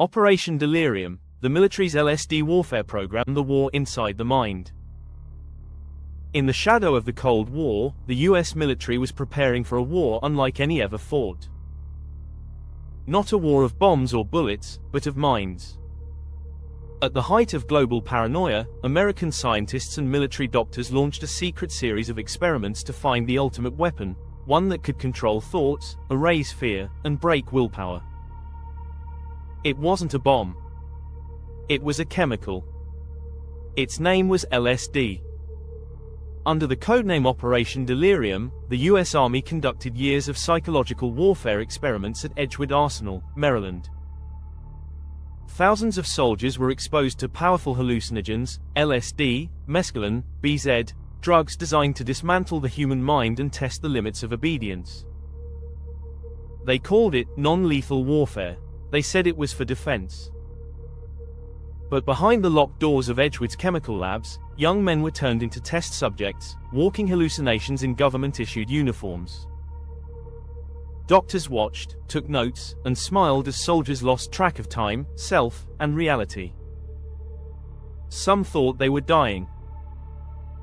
Operation Delirium, the military's LSD warfare program, the war inside the mind. In the shadow of the Cold War, the US military was preparing for a war unlike any ever fought. Not a war of bombs or bullets, but of minds. At the height of global paranoia, American scientists and military doctors launched a secret series of experiments to find the ultimate weapon, one that could control thoughts, erase fear, and break willpower. It wasn't a bomb. It was a chemical. Its name was LSD. Under the codename Operation Delirium, the US Army conducted years of psychological warfare experiments at Edgewood Arsenal, Maryland. Thousands of soldiers were exposed to powerful hallucinogens, LSD, mescaline, BZ, drugs designed to dismantle the human mind and test the limits of obedience. They called it non-lethal warfare. They said it was for defense. But behind the locked doors of Edgewood's chemical labs, young men were turned into test subjects, walking hallucinations in government-issued uniforms. Doctors watched, took notes, and smiled as soldiers lost track of time, self, and reality. Some thought they were dying.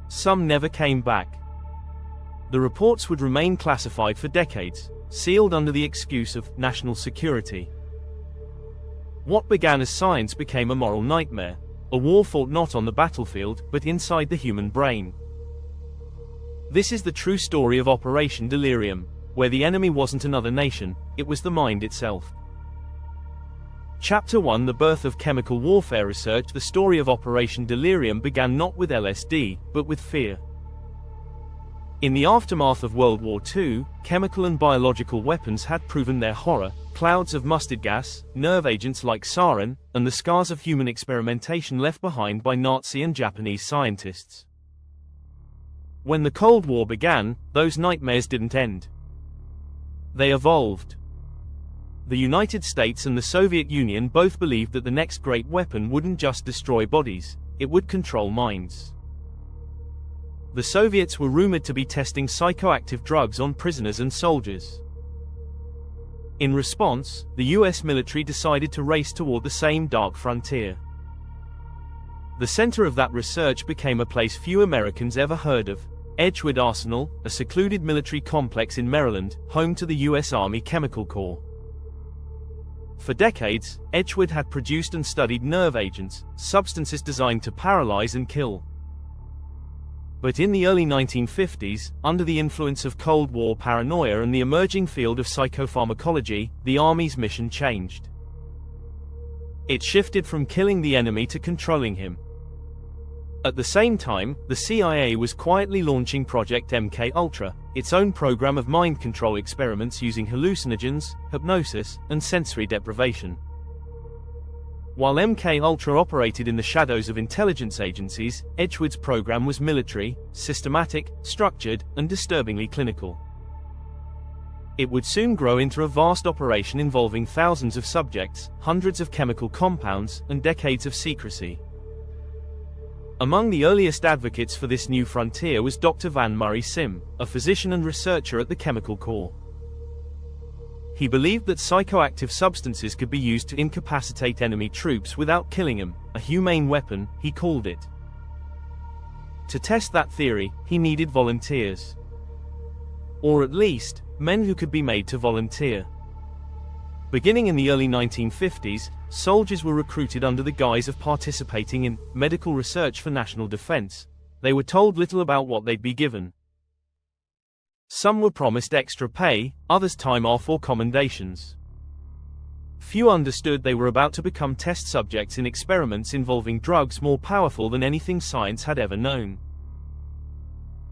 Some never came back. The reports would remain classified for decades, sealed under the excuse of national security. What began as science became a moral nightmare, a war fought not on the battlefield, but inside the human brain. This is the true story of Operation Delirium, where the enemy wasn't another nation, it was the mind itself. Chapter 1: The birth of chemical warfare research. The story of Operation Delirium began not with LSD, but with fear. In the aftermath of World War II, chemical and biological weapons had proven their horror: clouds of mustard gas, nerve agents like sarin, and the scars of human experimentation left behind by Nazi and Japanese scientists. When the Cold War began, those nightmares didn't end. They evolved. The United States and the Soviet Union both believed that the next great weapon wouldn't just destroy bodies, it would control minds. The Soviets were rumored to be testing psychoactive drugs on prisoners and soldiers. In response, the US military decided to race toward the same dark frontier. The center of that research became a place few Americans ever heard of: Edgewood Arsenal, a secluded military complex in Maryland, home to the US Army Chemical Corps. For decades, Edgewood had produced and studied nerve agents, substances designed to paralyze and kill. But in the early 1950s, under the influence of Cold War paranoia and the emerging field of psychopharmacology, the Army's mission changed. It shifted from killing the enemy to controlling him. At the same time, the CIA was quietly launching Project MKUltra, its own program of mind control experiments using hallucinogens, hypnosis, and sensory deprivation. While MKUltra operated in the shadows of intelligence agencies, Edgewood's program was military, systematic, structured, and disturbingly clinical. It would soon grow into a vast operation involving thousands of subjects, hundreds of chemical compounds, and decades of secrecy. Among the earliest advocates for this new frontier was Dr. Van Murray Sim, a physician and researcher at the Chemical Corps. He believed that psychoactive substances could be used to incapacitate enemy troops without killing them, a humane weapon, he called it. To test that theory, he needed volunteers. Or at least, men who could be made to volunteer. Beginning in the early 1950s, soldiers were recruited under the guise of participating in medical research for national defense. They were told little about what they'd be given. Some were promised extra pay, others time off or commendations. Few understood they were about to become test subjects in experiments involving drugs more powerful than anything science had ever known.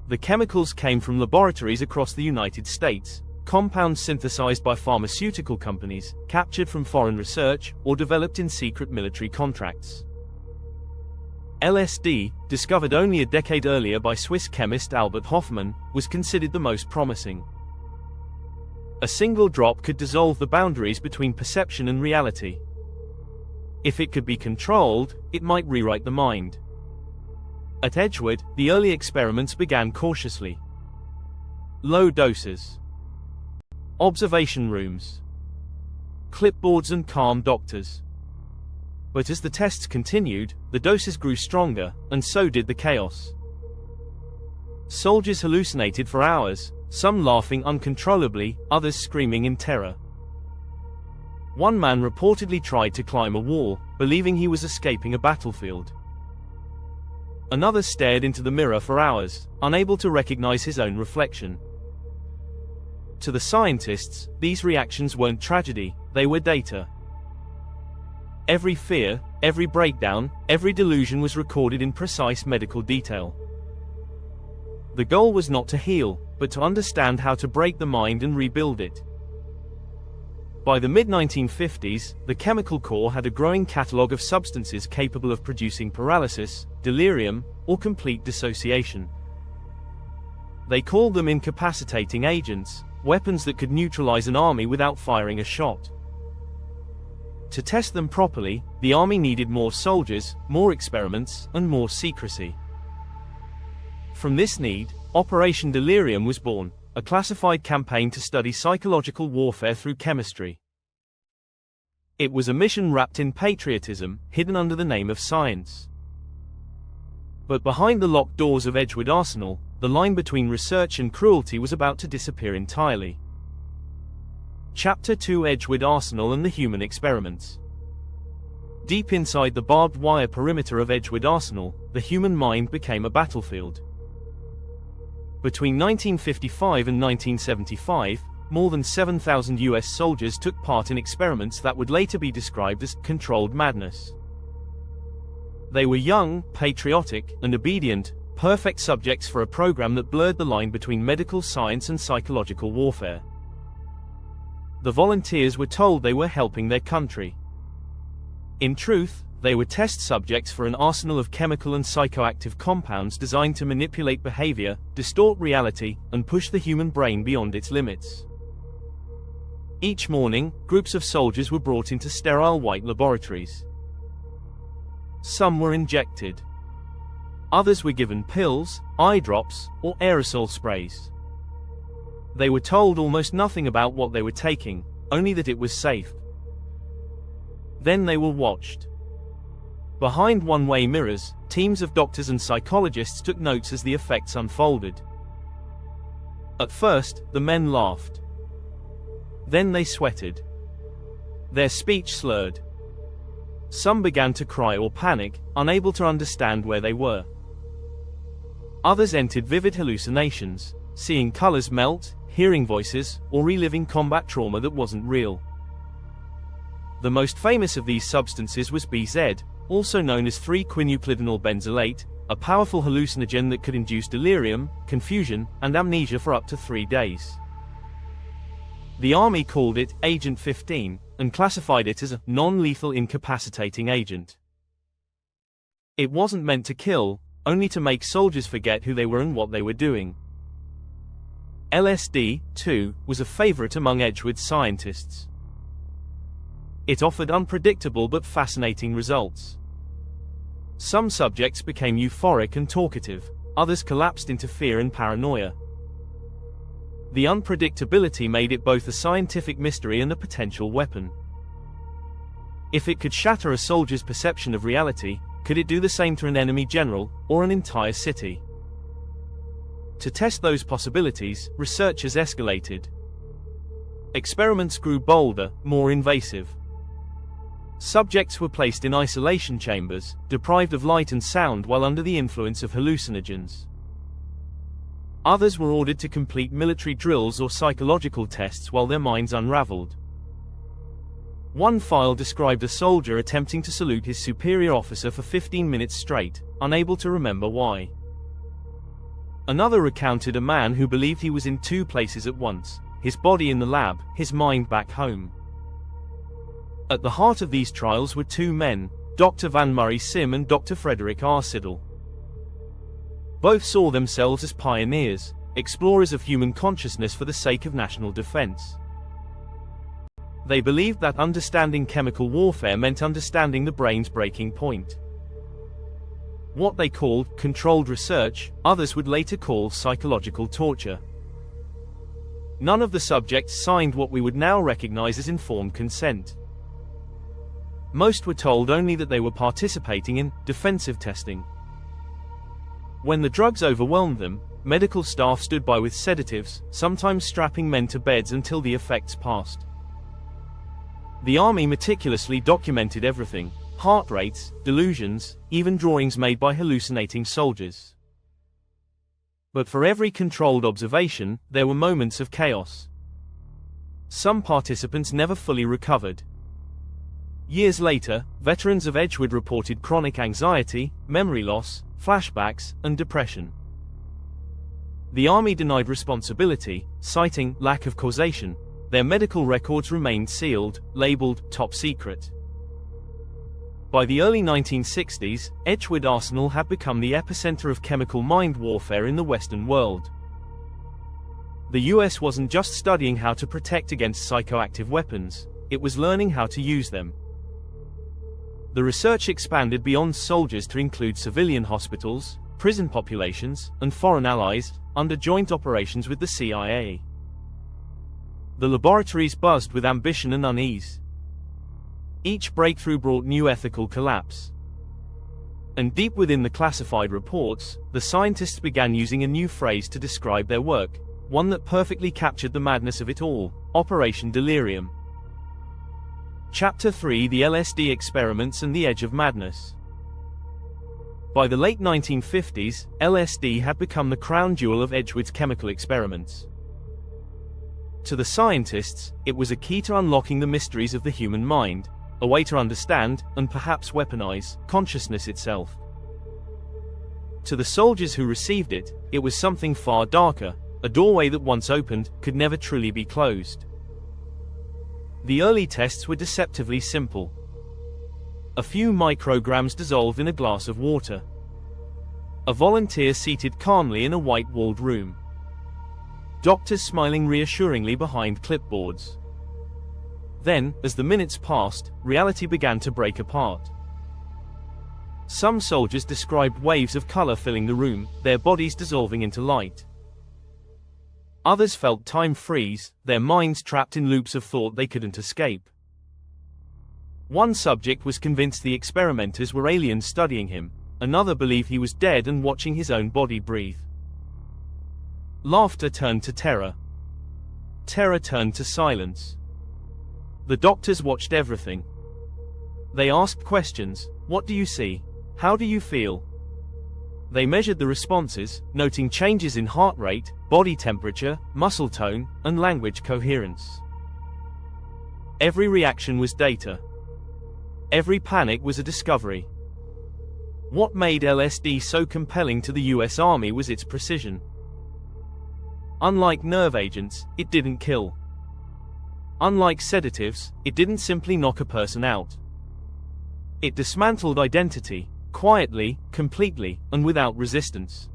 The chemicals came from laboratories across the United States. Compounds synthesized by pharmaceutical companies, captured from foreign research, or developed in secret military contracts. LSD, discovered only a decade earlier by Swiss chemist Albert Hofmann, was considered the most promising. A single drop could dissolve the boundaries between perception and reality. If it could be controlled, it might rewrite the mind. At Edgewood, the early experiments began cautiously. Low doses. Observation rooms. Clipboards and calm doctors. But as the tests continued, the doses grew stronger, and so did the chaos. Soldiers hallucinated for hours, some laughing uncontrollably, others screaming in terror. One man reportedly tried to climb a wall, believing he was escaping a battlefield. Another stared into the mirror for hours, unable to recognize his own reflection. To the scientists, these reactions weren't tragedy, they were data. Every fear, every breakdown, every delusion was recorded in precise medical detail. The goal was not to heal, but to understand how to break the mind and rebuild it. By the mid-1950s, the Chemical Corps had a growing catalogue of substances capable of producing paralysis, delirium, or complete dissociation. They called them incapacitating agents, weapons that could neutralize an army without firing a shot. To test them properly, the army needed more soldiers, more experiments, and more secrecy. From this need, Operation Delirium was born, a classified campaign to study psychological warfare through chemistry. It was a mission wrapped in patriotism, hidden under the name of science. But behind the locked doors of Edgewood Arsenal, the line between research and cruelty was about to disappear entirely. Chapter 2: Edgewood Arsenal and the Human Experiments. Deep inside the barbed wire perimeter of Edgewood Arsenal, the human mind became a battlefield. Between 1955 and 1975, more than 7,000 US soldiers took part in experiments that would later be described as controlled madness. They were young, patriotic, and obedient, perfect subjects for a program that blurred the line between medical science and psychological warfare. The volunteers were told they were helping their country. In truth, they were test subjects for an arsenal of chemical and psychoactive compounds designed to manipulate behavior, distort reality, and push the human brain beyond its limits. Each morning, groups of soldiers were brought into sterile white laboratories. Some were injected. Others were given pills, eye drops, or aerosol sprays. They were told almost nothing about what they were taking, only that it was safe. Then they were watched. Behind one-way mirrors, teams of doctors and psychologists took notes as the effects unfolded. At first, the men laughed. Then they sweated. Their speech slurred. Some began to cry or panic, unable to understand where they were. Others entered vivid hallucinations, seeing colors melt, hearing voices, or reliving combat trauma that wasn't real. The most famous of these substances was BZ, also known as 3-quinupledinyl benzylate, a powerful hallucinogen that could induce delirium, confusion, and amnesia for up to 3 days. The Army called it Agent 15, and classified it as a non-lethal incapacitating agent. It wasn't meant to kill, only to make soldiers forget who they were and what they were doing. LSD, too, was a favorite among Edgewood scientists. It offered unpredictable but fascinating results. Some subjects became euphoric and talkative, others collapsed into fear and paranoia. The unpredictability made it both a scientific mystery and a potential weapon. If it could shatter a soldier's perception of reality, could it do the same to an enemy general, or an entire city? To test those possibilities, researchers escalated. Experiments grew bolder, more invasive. Subjects were placed in isolation chambers, deprived of light and sound while under the influence of hallucinogens. Others were ordered to complete military drills or psychological tests while their minds unraveled. One file described a soldier attempting to salute his superior officer for 15 minutes straight, unable to remember why. Another recounted a man who believed he was in 2 places at once, his body in the lab, his mind back home. At the heart of these trials were 2 men, Dr. Van Murray Sim and Dr. Frederick R. Siddle. Both saw themselves as pioneers, explorers of human consciousness for the sake of national defense. They believed that understanding chemical warfare meant understanding the brain's breaking point. What they called controlled research, others would later call psychological torture. None of the subjects signed what we would now recognize as informed consent. Most were told only that they were participating in defensive testing. When the drugs overwhelmed them, medical staff stood by with sedatives, sometimes strapping men to beds until the effects passed. The army meticulously documented everything: heart rates, delusions, even drawings made by hallucinating soldiers. But for every controlled observation, there were moments of chaos. Some participants never fully recovered. Years later, veterans of Edgewood reported chronic anxiety, memory loss, flashbacks, and depression. The army denied responsibility, citing lack of causation. Their medical records remained sealed, labeled top secret. By the early 1960s, Edgewood Arsenal had become the epicenter of chemical mind warfare in the Western world. The US wasn't just studying how to protect against psychoactive weapons, it was learning how to use them. The research expanded beyond soldiers to include civilian hospitals, prison populations, and foreign allies, under joint operations with the CIA. The laboratories buzzed with ambition and unease. Each breakthrough brought new ethical collapse. And deep within the classified reports, the scientists began using a new phrase to describe their work, one that perfectly captured the madness of it all: Operation Delirium. Chapter 3: The LSD Experiments and the Edge of Madness. By the late 1950s, LSD had become the crown jewel of Edgewood's chemical experiments. To the scientists, it was a key to unlocking the mysteries of the human mind, a way to understand, and perhaps weaponize, consciousness itself. To the soldiers who received it, it was something far darker, a doorway that once opened, could never truly be closed. The early tests were deceptively simple. A few micrograms dissolved in a glass of water. A volunteer seated calmly in a white-walled room. Doctors smiling reassuringly behind clipboards. Then, as the minutes passed, reality began to break apart. Some soldiers described waves of color filling the room, their bodies dissolving into light. Others felt time freeze, their minds trapped in loops of thought they couldn't escape. One subject was convinced the experimenters were aliens studying him, another believed he was dead and watching his own body breathe. Laughter turned to terror. Terror turned to silence. The doctors watched everything. They asked questions: what do you see? How do you feel? They measured the responses, noting changes in heart rate, body temperature, muscle tone, and language coherence. Every reaction was data. Every panic was a discovery. What made LSD so compelling to the US Army was its precision. Unlike nerve agents, it didn't kill. Unlike sedatives, it didn't simply knock a person out. It dismantled identity, quietly, completely, and without resistance.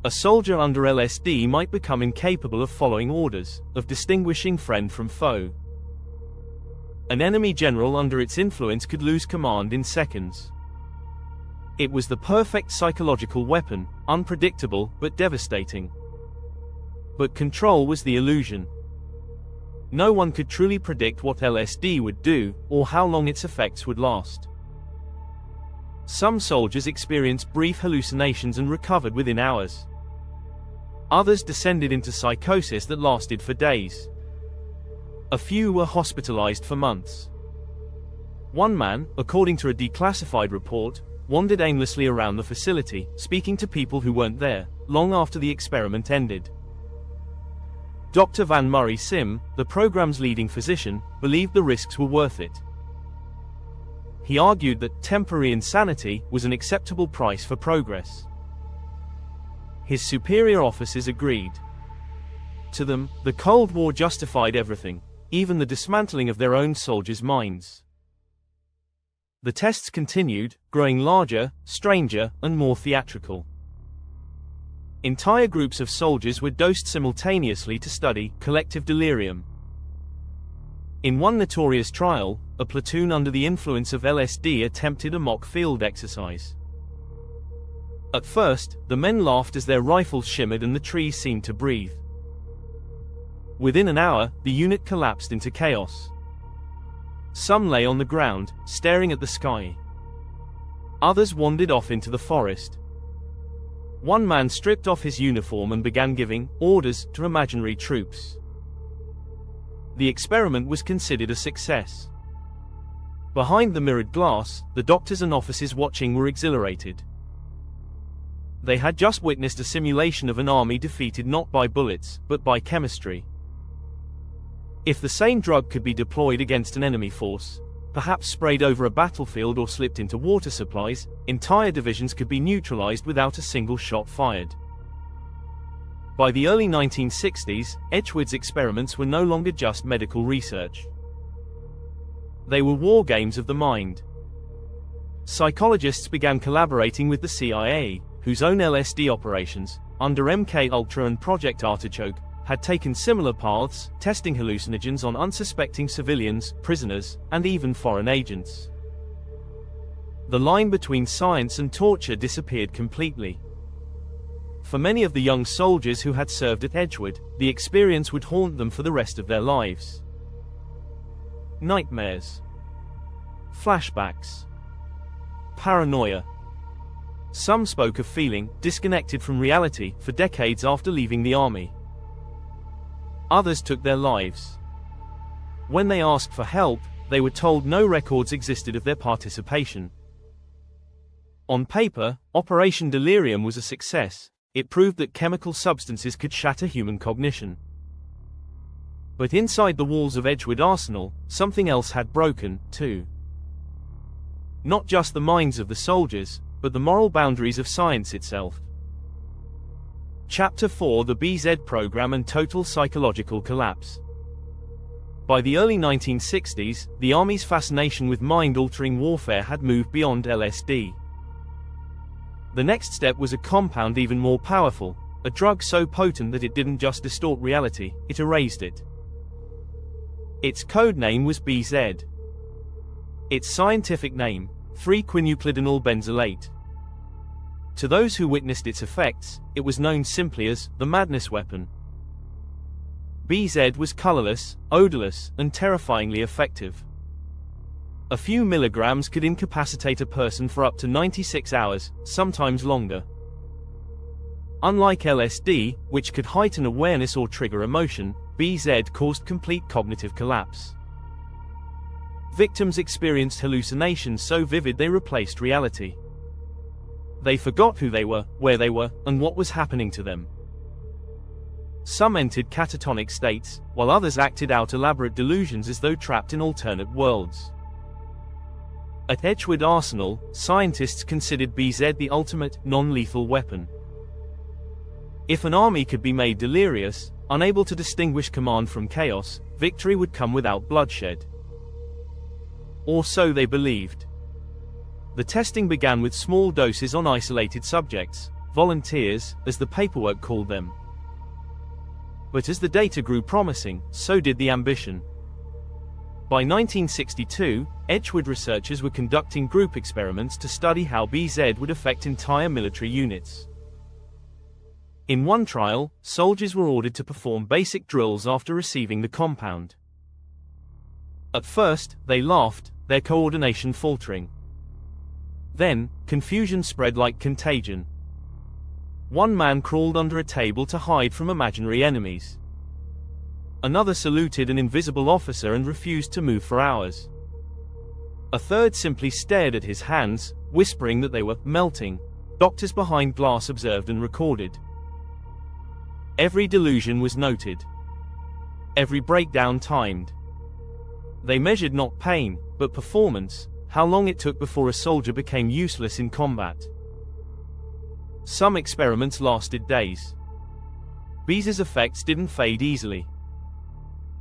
A soldier under LSD might become incapable of following orders, of distinguishing friend from foe. An enemy general under its influence could lose command in seconds. It was the perfect psychological weapon, unpredictable but devastating. But control was the illusion. No one could truly predict what LSD would do, or how long its effects would last. Some soldiers experienced brief hallucinations and recovered within hours. Others descended into psychosis that lasted for days. A few were hospitalized for months. One man, according to a declassified report, wandered aimlessly around the facility, speaking to people who weren't there, long after the experiment ended. Dr. Van Murray Sim, the program's leading physician, believed the risks were worth it. He argued that temporary insanity was an acceptable price for progress. His superior officers agreed. To them, the Cold War justified everything, even the dismantling of their own soldiers' minds. The tests continued, growing larger, stranger, and more theatrical. Entire groups of soldiers were dosed simultaneously to study collective delirium. In one notorious trial, a platoon under the influence of LSD attempted a mock field exercise. At first, the men laughed as their rifles shimmered and the trees seemed to breathe. Within an hour, the unit collapsed into chaos. Some lay on the ground, staring at the sky. Others wandered off into the forest. One man stripped off his uniform and began giving orders to imaginary troops. The experiment was considered a success. Behind the mirrored glass, the doctors and officers watching were exhilarated. They had just witnessed a simulation of an army defeated not by bullets, but by chemistry. If the same drug could be deployed against an enemy force, perhaps sprayed over a battlefield or slipped into water supplies, entire divisions could be neutralized without a single shot fired. By the early 1960s, Edgewood's experiments were no longer just medical research. They were war games of the mind. Psychologists began collaborating with the CIA, whose own LSD operations, under MK Ultra and Project Artichoke, had taken similar paths, testing hallucinogens on unsuspecting civilians, prisoners, and even foreign agents. The line between science and torture disappeared completely. For many of the young soldiers who had served at Edgewood, the experience would haunt them for the rest of their lives. Nightmares. Flashbacks. Paranoia. Some spoke of feeling disconnected from reality for decades after leaving the army. Others took their lives. When they asked for help, they were told no records existed of their participation. On paper, Operation Delirium was a success. It proved that chemical substances could shatter human cognition. But inside the walls of Edgewood Arsenal, something else had broken, too. Not just the minds of the soldiers, but the moral boundaries of science itself. Chapter 4: The BZ Program and Total Psychological Collapse. By the early 1960s, the Army's fascination with mind-altering warfare had moved beyond LSD. The next step was a compound even more powerful, a drug so potent that it didn't just distort reality, it erased it. Its code name was BZ. Its scientific name, 3-quinupledinyl benzylate. To those who witnessed its effects, it was known simply as the madness weapon. BZ was colorless, odorless, and terrifyingly effective. A few milligrams could incapacitate a person for up to 96 hours, sometimes longer. Unlike LSD, which could heighten awareness or trigger emotion, BZ caused complete cognitive collapse. Victims experienced hallucinations so vivid they replaced reality. They forgot who they were, where they were, and what was happening to them. Some entered catatonic states, while others acted out elaborate delusions as though trapped in alternate worlds. At Edgewood Arsenal, scientists considered BZ the ultimate, non-lethal weapon. If an army could be made delirious, unable to distinguish command from chaos, victory would come without bloodshed. Or so they believed. The testing began with small doses on isolated subjects, volunteers, as the paperwork called them. But as the data grew promising, so did the ambition. By 1962, Edgewood researchers were conducting group experiments to study how BZ would affect entire military units. In one trial, soldiers were ordered to perform basic drills after receiving the compound. At first, they laughed, their coordination faltering. Then, confusion spread like contagion. One man crawled under a table to hide from imaginary enemies. Another saluted an invisible officer and refused to move for hours. A third simply stared at his hands, whispering that they were melting. Doctors behind glass observed and recorded. Every delusion was noted. Every breakdown timed. They measured not pain, but performance, how long it took before a soldier became useless in combat. Some experiments lasted days. BZ's effects didn't fade easily.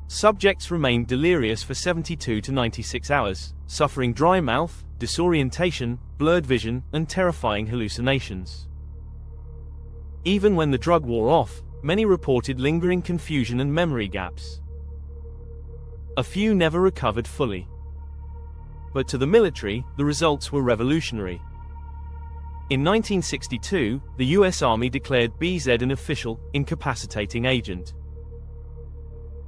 Subjects remained delirious for 72 to 96 hours, suffering dry mouth, disorientation, blurred vision, and terrifying hallucinations. Even when the drug wore off, many reported lingering confusion and memory gaps. A few never recovered fully. But to the military, the results were revolutionary. In 1962, the US Army declared BZ an official, incapacitating agent.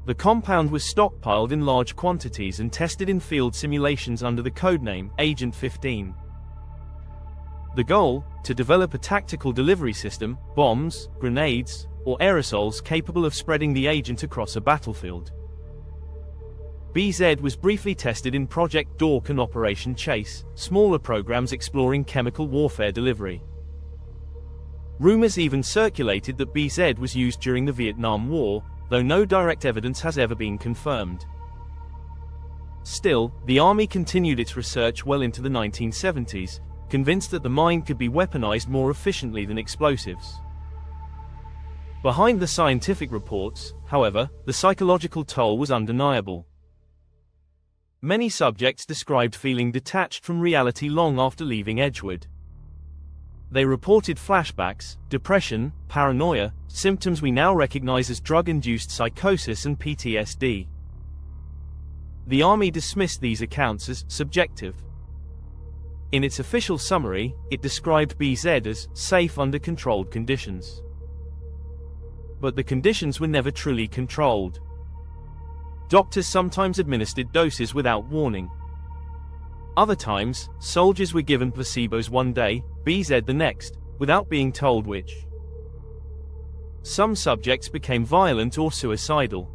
The compound was stockpiled in large quantities and tested in field simulations under the codename Agent 15. The goal, to develop a tactical delivery system, bombs, grenades, or aerosols capable of spreading the agent across a battlefield. BZ was briefly tested in Project Dork and Operation Chase, smaller programs exploring chemical warfare delivery. Rumors even circulated that BZ was used during the Vietnam War, though no direct evidence has ever been confirmed. Still, the Army continued its research well into the 1970s, convinced that the mind could be weaponized more efficiently than explosives. Behind the scientific reports, however, the psychological toll was undeniable. Many subjects described feeling detached from reality long after leaving Edgewood. They reported flashbacks, depression, paranoia, symptoms we now recognize as drug-induced psychosis and PTSD. The Army dismissed these accounts as subjective. In its official summary, it described BZ as safe under controlled conditions. But the conditions were never truly controlled. Doctors sometimes administered doses without warning. Other times, soldiers were given placebos one day, BZ the next, without being told which. Some subjects became violent or suicidal.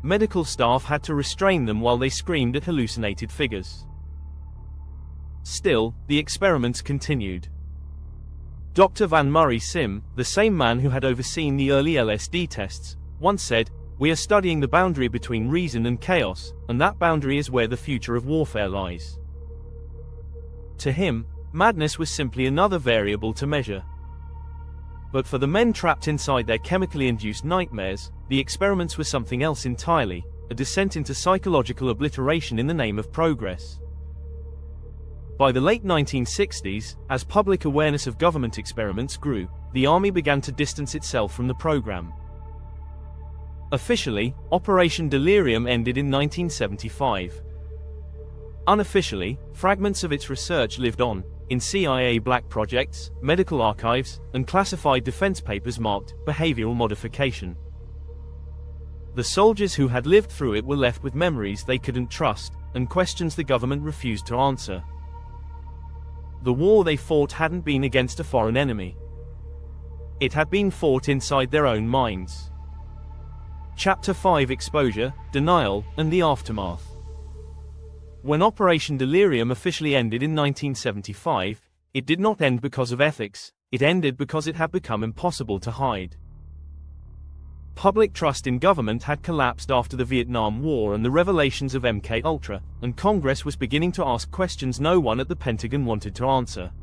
Medical staff had to restrain them while they screamed at hallucinated figures. Still, the experiments continued. Dr. Van Murray Sim, the same man who had overseen the early LSD tests, once said, "We are studying the boundary between reason and chaos, and that boundary is where the future of warfare lies." To him, madness was simply another variable to measure. But for the men trapped inside their chemically induced nightmares, the experiments were something else entirely, a descent into psychological obliteration in the name of progress. By the late 1960s, as public awareness of government experiments grew, the Army began to distance itself from the program. Officially, Operation Delirium ended in 1975. Unofficially, fragments of its research lived on, in CIA black projects, medical archives, and classified defense papers marked behavioral modification. The soldiers who had lived through it were left with memories they couldn't trust, and questions the government refused to answer. The war they fought hadn't been against a foreign enemy. It had been fought inside their own minds. Chapter 5: Exposure, Denial, and the Aftermath. When Operation Delirium officially ended in 1975, it did not end because of ethics, it ended because it had become impossible to hide. Public trust in government had collapsed after the Vietnam War and the revelations of MKUltra, and Congress was beginning to ask questions no one at the Pentagon wanted to answer.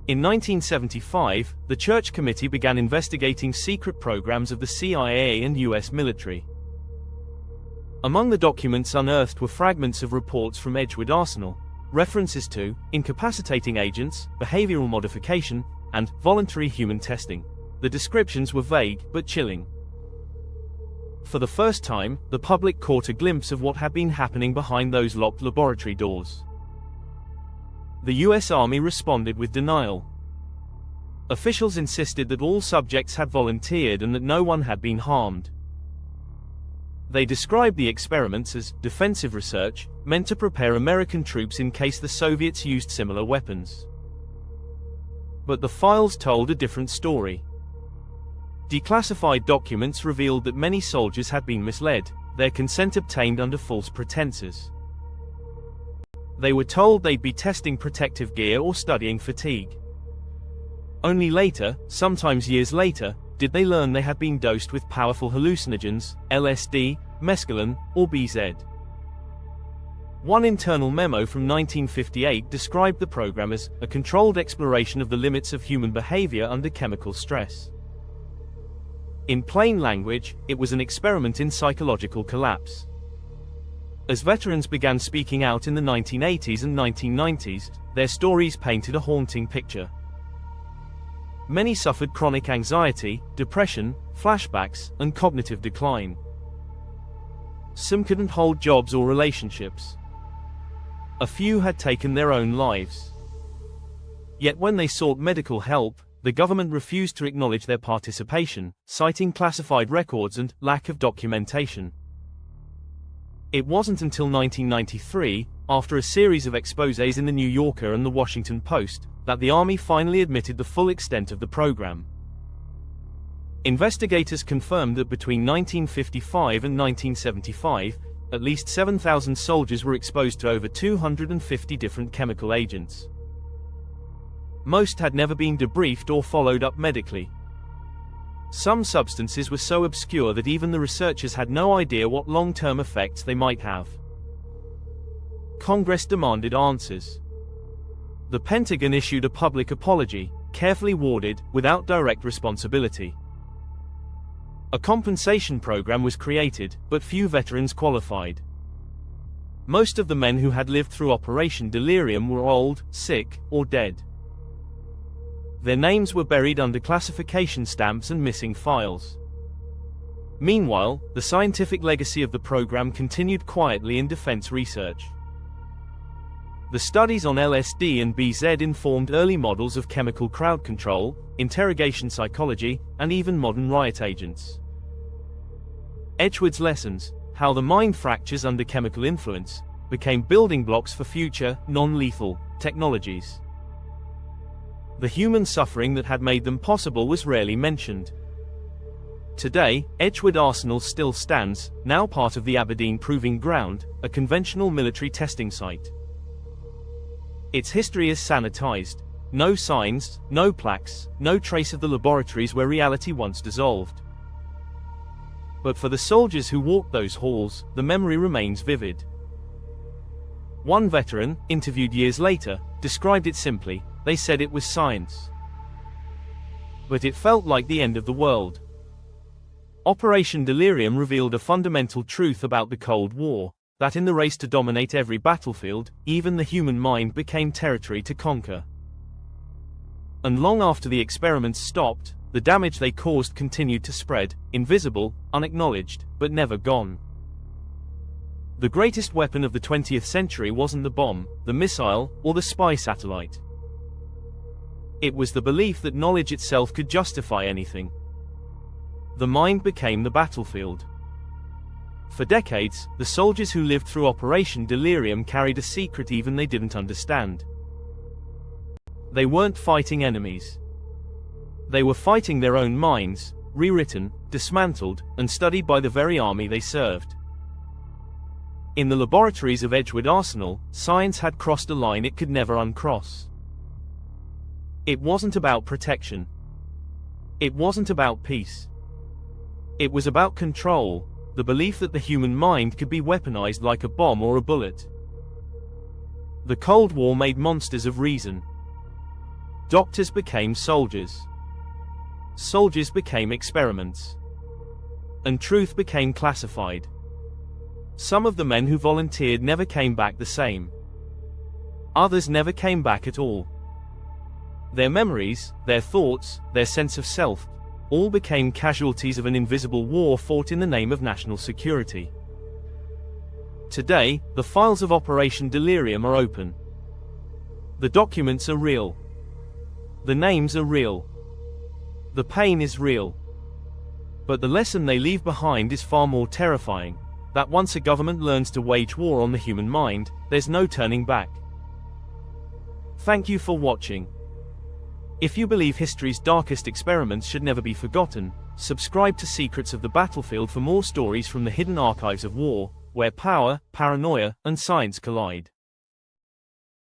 In 1975, the Church Committee began investigating secret programs of the CIA and US military. Among the documents unearthed were fragments of reports from Edgewood Arsenal, references to incapacitating agents, behavioral modification, and voluntary human testing. The descriptions were vague but chilling. For the first time, the public caught a glimpse of what had been happening behind those locked laboratory doors. The US Army responded with denial. Officials insisted that all subjects had volunteered and that no one had been harmed. They described the experiments as defensive research, meant to prepare American troops in case the Soviets used similar weapons. But the files told a different story. Declassified documents revealed that many soldiers had been misled, their consent obtained under false pretenses. They were told they'd be testing protective gear or studying fatigue. Only later, sometimes years later, did they learn they had been dosed with powerful hallucinogens, LSD, mescaline, or BZ. One internal memo from 1958 described the program as a controlled exploration of the limits of human behavior under chemical stress. In plain language, it was an experiment in psychological collapse. As veterans began speaking out in the 1980s and 1990s, their stories painted a haunting picture. Many suffered chronic anxiety, depression, flashbacks, and cognitive decline. Some couldn't hold jobs or relationships. A few had taken their own lives. Yet when they sought medical help, the government refused to acknowledge their participation, citing classified records and lack of documentation. It wasn't until 1993, after a series of exposés in the New Yorker and the Washington Post, that the Army finally admitted the full extent of the program. Investigators confirmed that between 1955 and 1975, at least 7,000 soldiers were exposed to over 250 different chemical agents. Most had never been debriefed or followed up medically. Some substances were so obscure that even the researchers had no idea what long-term effects they might have. Congress demanded answers. The Pentagon issued a public apology, carefully worded, without direct responsibility. A compensation program was created, but few veterans qualified. Most of the men who had lived through Operation Delirium were old, sick, or dead. Their names were buried under classification stamps and missing files. Meanwhile, the scientific legacy of the program continued quietly in defense research. The studies on LSD and BZ informed early models of chemical crowd control, interrogation psychology, and even modern riot agents. Edgewood's lessons, how the mind fractures under chemical influence, became building blocks for future, non-lethal technologies. The human suffering that had made them possible was rarely mentioned. Today, Edgewood Arsenal still stands, now part of the Aberdeen Proving Ground, a conventional military testing site. Its history is sanitized. No signs, no plaques, no trace of the laboratories where reality once dissolved. But for the soldiers who walked those halls, the memory remains vivid. One veteran, interviewed years later, described it simply: they said it was science. But it felt like the end of the world. Operation Delirium revealed a fundamental truth about the Cold War, that in the race to dominate every battlefield, even the human mind became territory to conquer. And long after the experiments stopped, the damage they caused continued to spread, invisible, unacknowledged, but never gone. The greatest weapon of the 20th century wasn't the bomb, the missile, or the spy satellite. It was the belief that knowledge itself could justify anything. The mind became the battlefield. For decades, the soldiers who lived through Operation Delirium carried a secret even they didn't understand. They weren't fighting enemies. They were fighting their own minds, rewritten, dismantled, and studied by the very army they served. In the laboratories of Edgewood Arsenal, science had crossed a line it could never uncross. It wasn't about protection. It wasn't about peace. It was about control, the belief that the human mind could be weaponized like a bomb or a bullet. The Cold War made monsters of reason. Doctors became soldiers. Soldiers became experiments. And truth became classified. Some of the men who volunteered never came back the same. Others never came back at all. Their memories, their thoughts, their sense of self, all became casualties of an invisible war fought in the name of national security. Today, the files of Operation Delirium are open. The documents are real. The names are real. The pain is real. But the lesson they leave behind is far more terrifying, that once a government learns to wage war on the human mind, there's no turning back. Thank you for watching. If you believe history's darkest experiments should never be forgotten, subscribe to Secrets of the Battlefield for more stories from the hidden archives of war, where power, paranoia, and science collide.